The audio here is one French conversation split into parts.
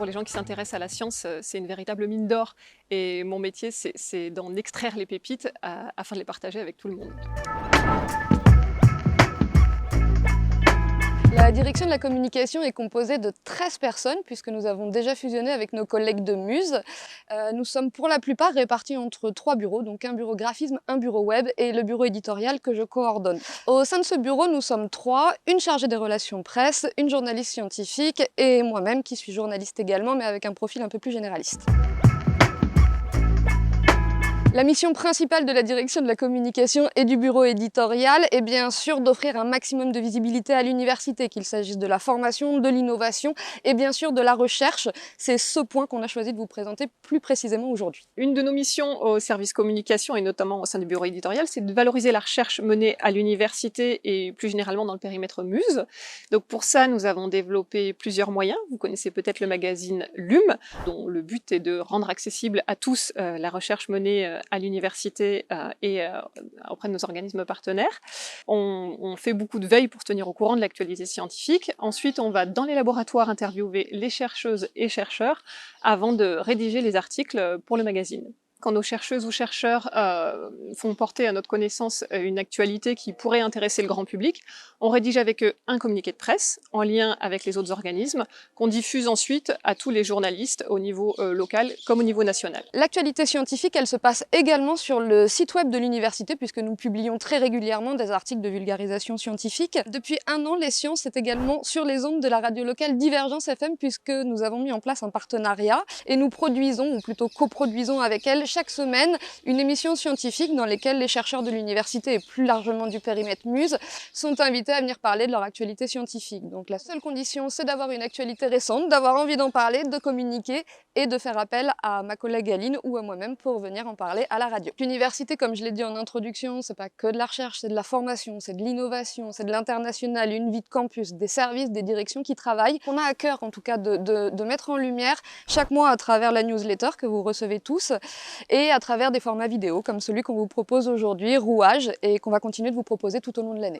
Pour les gens qui s'intéressent à la science, c'est une véritable mine d'or et mon métier, c'est d'en extraire les pépites afin de les partager avec tout le monde. La direction de la communication est composée de 13 personnes puisque nous avons déjà fusionné avec nos collègues de Muse. Nous sommes pour la plupart répartis entre 3 bureaux, donc un bureau graphisme, un bureau web et le bureau éditorial que je coordonne. Au sein de ce bureau, nous sommes 3, une chargée des relations presse, une journaliste scientifique et moi-même qui suis journaliste également mais avec un profil un peu plus généraliste. La mission principale de la direction de la communication et du bureau éditorial est bien sûr d'offrir un maximum de visibilité à l'université, qu'il s'agisse de la formation, de l'innovation et bien sûr de la recherche. C'est ce point qu'on a choisi de vous présenter plus précisément aujourd'hui. Une de nos missions au service communication et notamment au sein du bureau éditorial, c'est de valoriser la recherche menée à l'université et plus généralement dans le périmètre Muse. Donc pour ça, nous avons développé plusieurs moyens. Vous connaissez peut-être le magazine LUM, dont le but est de rendre accessible à tous la recherche menée à l'université et auprès de nos organismes partenaires. On fait beaucoup de veille pour se tenir au courant de l'actualité scientifique. Ensuite, on va dans les laboratoires interviewer les chercheuses et chercheurs avant de rédiger les articles pour le magazine. Quand nos chercheuses ou chercheurs font porter à notre connaissance une actualité qui pourrait intéresser le grand public, on rédige avec eux un communiqué de presse en lien avec les autres organismes qu'on diffuse ensuite à tous les journalistes au niveau local comme au niveau national. L'actualité scientifique, elle se passe également sur le site web de l'université puisque nous publions très régulièrement des articles de vulgarisation scientifique. Depuis 1 an, Les Sciences c'est également sur les ondes de la radio locale Divergence FM puisque nous avons mis en place un partenariat et nous produisons, ou plutôt coproduisons avec elle, chaque semaine une émission scientifique dans laquelle les chercheurs de l'université et plus largement du périmètre Muse sont invités à venir parler de leur actualité scientifique. Donc la seule condition, c'est d'avoir une actualité récente, d'avoir envie d'en parler, de communiquer et de faire appel à ma collègue Aline ou à moi-même pour venir en parler à la radio. L'université, comme je l'ai dit en introduction, c'est pas que de la recherche, c'est de la formation, c'est de l'innovation, c'est de l'international, une vie de campus, des services, des directions qui travaillent. On a à cœur en tout cas de mettre en lumière chaque mois à travers la newsletter que vous recevez tous et à travers des formats vidéo comme celui qu'on vous propose aujourd'hui, Rouage, et qu'on va continuer de vous proposer tout au long de l'année.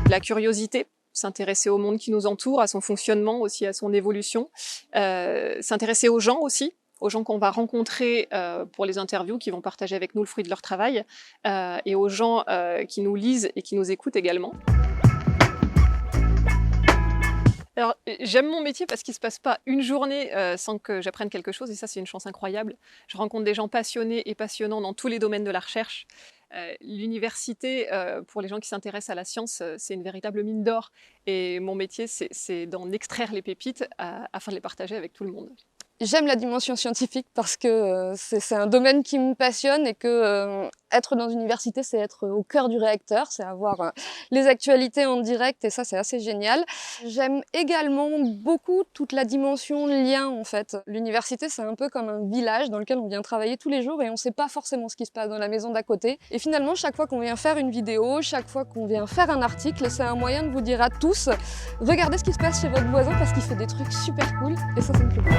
La curiosité, s'intéresser au monde qui nous entoure, à son fonctionnement, aussi à son évolution, s'intéresser aux gens aussi, aux gens qu'on va rencontrer pour les interviews, qui vont partager avec nous le fruit de leur travail, et aux gens qui nous lisent et qui nous écoutent également. Alors, j'aime mon métier parce qu'il ne se passe pas une journée sans que j'apprenne quelque chose, et ça, c'est une chance incroyable. Je rencontre des gens passionnés et passionnants dans tous les domaines de la recherche. L'université, pour les gens qui s'intéressent à la science, c'est une véritable mine d'or. Et mon métier, c'est d'en extraire les pépites afin de les partager avec tout le monde. J'aime la dimension scientifique parce que c'est un domaine qui me passionne et que être dans une université, c'est être au cœur du réacteur, c'est avoir les actualités en direct et ça, c'est assez génial. J'aime également beaucoup toute la dimension lien en fait. L'université, c'est un peu comme un village dans lequel on vient travailler tous les jours et on ne sait pas forcément ce qui se passe dans la maison d'à côté. Et finalement, chaque fois qu'on vient faire une vidéo, chaque fois qu'on vient faire un article, c'est un moyen de vous dire à tous, regardez ce qui se passe chez votre voisin parce qu'il fait des trucs super cool et ça me plaît beaucoup.